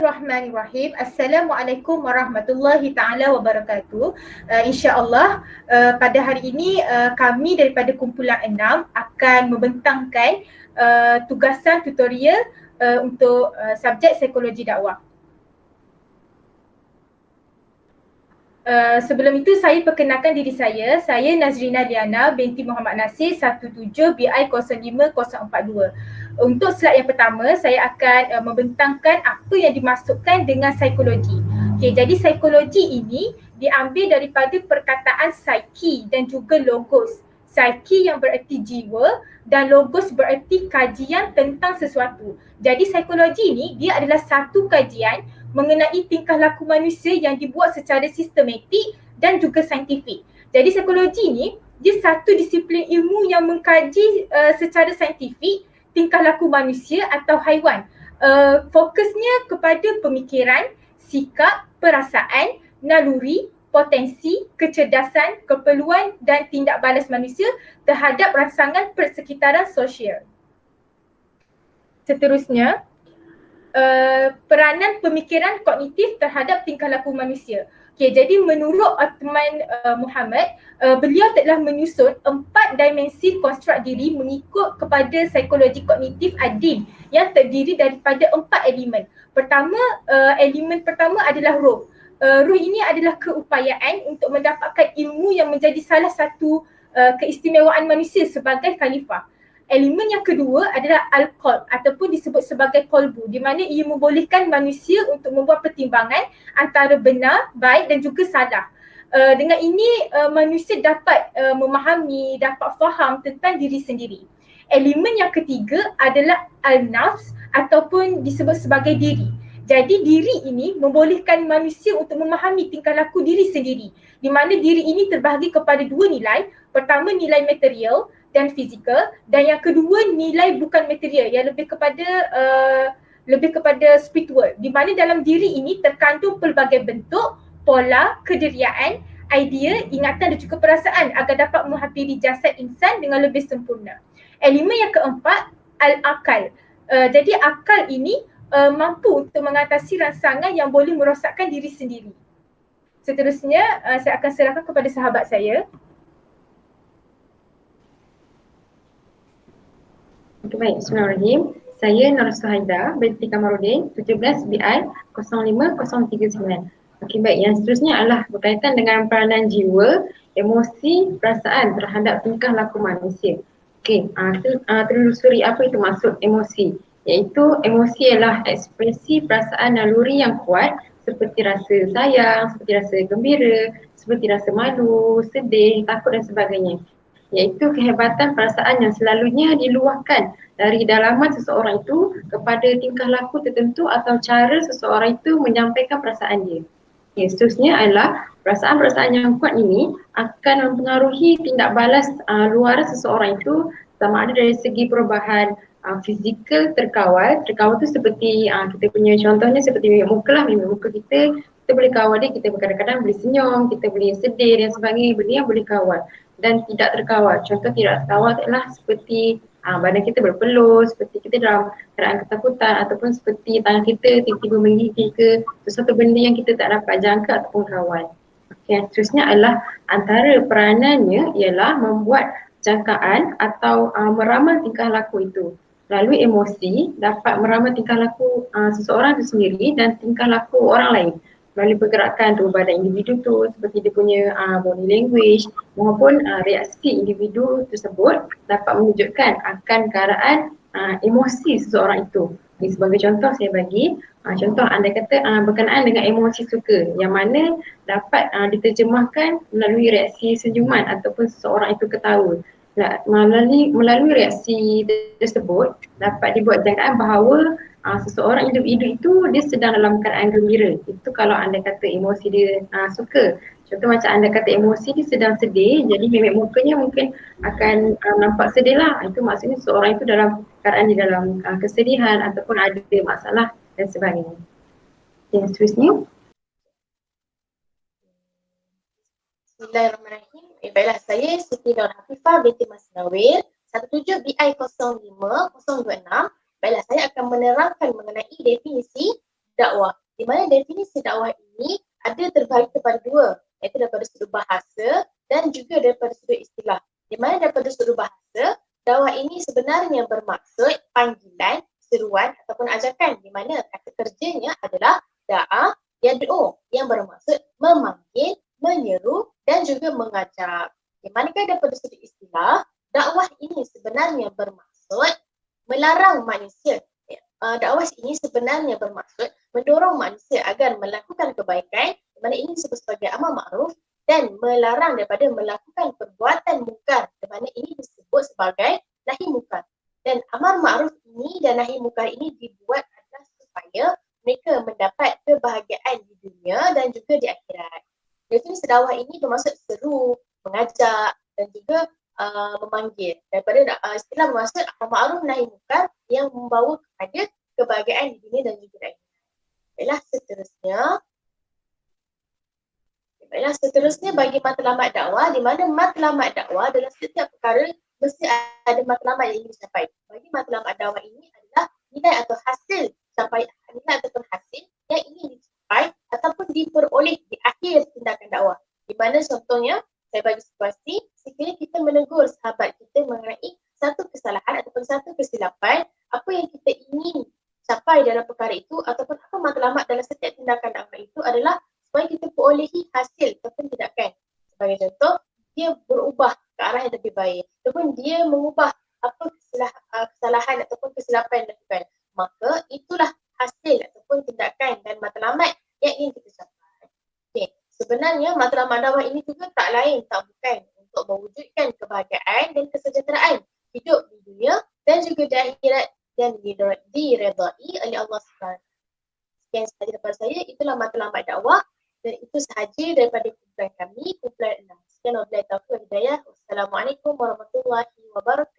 Bismillahirrahmanirrahim. Assalamualaikum warahmatullahi taala wabarakatuh. InsyaAllah pada hari ini kami daripada kumpulan 6 akan membentangkan tugasan tutorial untuk subjek psikologi dakwah. Sebelum itu saya perkenalkan diri saya Nazrina Liana binti Muhammad Nasir 17 BI 05042. Untuk slide yang pertama saya akan membentangkan apa yang dimaksudkan dengan psikologi. Okey, jadi psikologi ini diambil daripada perkataan psyche dan juga logos. Psyche yang bererti jiwa dan logos bererti kajian tentang sesuatu. Jadi psikologi ini dia adalah satu kajian mengenai tingkah laku manusia yang dibuat secara sistematik dan juga saintifik. Jadi psikologi ni dia satu disiplin ilmu yang mengkaji secara saintifik tingkah laku manusia atau haiwan. Fokusnya kepada pemikiran, sikap, perasaan, naluri, potensi, kecerdasan, keperluan dan tindak balas manusia terhadap rangsangan persekitaran sosial. Seterusnya, peranan pemikiran kognitif terhadap tingkah laku manusia. Okay, jadi menurut Othman Muhammad, beliau telah menyusun 4 dimensi konstruk diri mengikut kepada psikologi kognitif Adin yang terdiri daripada 4 elemen. Elemen pertama adalah roh. Roh ini adalah keupayaan untuk mendapatkan ilmu yang menjadi salah satu keistimewaan manusia sebagai khalifah. Elemen yang kedua adalah al-qalb ataupun disebut sebagai kolbu, di mana ia membolehkan manusia untuk membuat pertimbangan antara benar, baik dan juga salah. Dengan ini manusia dapat memahami, dapat faham tentang diri sendiri. Elemen yang ketiga adalah al-nafs ataupun disebut sebagai diri. Jadi diri ini membolehkan manusia untuk memahami tingkah laku diri sendiri, di mana diri ini terbahagi kepada 2 nilai. Pertama, nilai material dan fizikal, dan yang kedua nilai bukan material yang lebih kepada spiritual, di mana dalam diri ini terkandung pelbagai bentuk, pola, kediriaan, idea, ingatan dan juga perasaan agar dapat menghampiri jasad insan dengan lebih sempurna. Elemen yang keempat, al-akal. Jadi akal ini mampu untuk mengatasi rangsangan yang boleh merosakkan diri sendiri. Seterusnya saya akan serahkan kepada sahabat saya. Okay, baik. Bismillahirrahmanirrahim. Saya Nur Suhaida binti Kamarudin 17 BI 05039. Okey, baik. Yang seterusnya adalah berkaitan dengan peranan jiwa, emosi, perasaan terhadap tingkah laku manusia. Okey, telusuri apa itu maksud emosi. Iaitu emosi adalah ekspresi perasaan naluri yang kuat seperti rasa sayang, seperti rasa gembira, seperti rasa malu, sedih, takut dan sebagainya. Iaitu kehebatan perasaan yang selalunya diluahkan dari dalaman seseorang itu kepada tingkah laku tertentu atau cara seseorang itu menyampaikan perasaan dia. Okay, seterusnya adalah perasaan-perasaan yang kuat ini akan mempengaruhi tindak balas luaran seseorang itu, sama ada dari segi perubahan fizikal terkawal. Terkawal tu seperti kita punya contohnya seperti mimik muka lah. Mimik muka kita boleh kawal dia, kita kadang-kadang boleh senyum, kita boleh sedih dan sebagainya, benda yang boleh kawal. Dan tidak terkawal. Contoh tidak terkawal adalah seperti badan kita berpeluh, seperti kita dalam keadaan ketakutan, ataupun seperti tangan kita tiba-tiba menggigil ke sesuatu benda yang kita tak dapat jangka ataupun kawal. Okay, seterusnya adalah antara peranannya ialah membuat jangkaan atau meramal tingkah laku itu. Lalu emosi dapat meramal tingkah laku seseorang itu sendiri dan tingkah laku orang lain melalui pergerakan tubuh badan individu tu, seperti dia punya body language maupun reaksi individu tersebut dapat menunjukkan akan keadaan emosi seseorang itu. Jadi, sebagai contoh saya bagi contoh anda kata berkenaan dengan emosi suka yang mana dapat diterjemahkan melalui reaksi senyuman ataupun seseorang itu ketawa. Melalui reaksi tersebut dapat dibuat jangkaan bahawa seseorang individu itu dia sedang dalam keadaan gembira. Itu kalau anda kata emosi dia suka. Contoh macam anda kata emosi dia sedang sedih, jadi mimik mukanya mungkin akan nampak sedih lah. Itu maksudnya seseorang itu dalam keadaan di dalam kesedihan ataupun ada masalah dan sebagainya. Yang seterusnya. Bismillahirrahmanirrahim. Baiklah, saya Siti Nur Hafifah binti Mas Nawir 17 BI 05026. Baiklah, saya akan menerangkan mengenai definisi dakwah. Di mana definisi dakwah ini ada terbahagi kepada dua, iaitu daripada sudut bahasa dan juga daripada sudut istilah. Di mana daripada sudut bahasa, dakwah ini sebenarnya bermaksud panggilan, seruan ataupun ajakan, di mana kata kerjanya adalah da'a yad'u yang bermaksud memanggil, menyeru dan juga mengajak. Di manakah daripada sudut istilah, dakwah ini sebenarnya bermaksud melarang manusia. Dakwah ini sebenarnya bermaksud mendorong manusia agar melakukan kebaikan, di mana ini disebut sebagai amar makruf, dan melarang daripada melakukan perbuatan mungkar, di mana ini disebut sebagai nahi mungkar. Dan amar makruf ini dan nahi mungkar ini dibuat adalah supaya mereka mendapat kebahagiaan di dunia dan juga di akhirat. Definisi dakwah ini bermaksud seru, mengajak dan juga memanggil. Daripada istilah bermaksud amar ma'ruf nahi munkar yang membawa kepada kebahagiaan di dunia dan juga di akhirat. Baiklah seterusnya bagi matlamat dakwah, di mana matlamat dakwah dalam setiap perkara mesti ada matlamat yang ingin dicapai. Bagi matlamat dakwah ini adalah nilai atau hasil nilai ataupun hasil yang ingin dicapai ataupun diperoleh di akhir tindakan dakwah. Di mana contohnya, saya bagi situasi, sekiranya kita menegur sahabat kita mengenai satu kesalahan ataupun satu kesilapan, apa yang kita ingin capai dalam perkara itu ataupun apa matlamat dalam setiap tindakan dakwah itu adalah supaya kita perolehi hasil ataupun tindakan. Sebagai contoh, dia berubah ke arah yang lebih baik ataupun dia mengubah apa kesalahan ataupun kesilapan yang dilakukan. Maka itulah hasil ataupun tindakan dan matlamat yang ingin kita capai. Okay. Sebenarnya matlamat dakwah ini juga tak lain tak bukan untuk mewujudkan kebahagiaan dan kesejahteraan hidup di dunia dan juga di akhirat dan diredai oleh Allah SWT. Sekian sahaja daripada saya, itulah matlamat dakwah dan itu sahaja daripada kumpulan kami, kumpulan 6. Sekian wabillahi taufiq wal hidayah. Wassalamualaikum warahmatullahi wabarakatuh.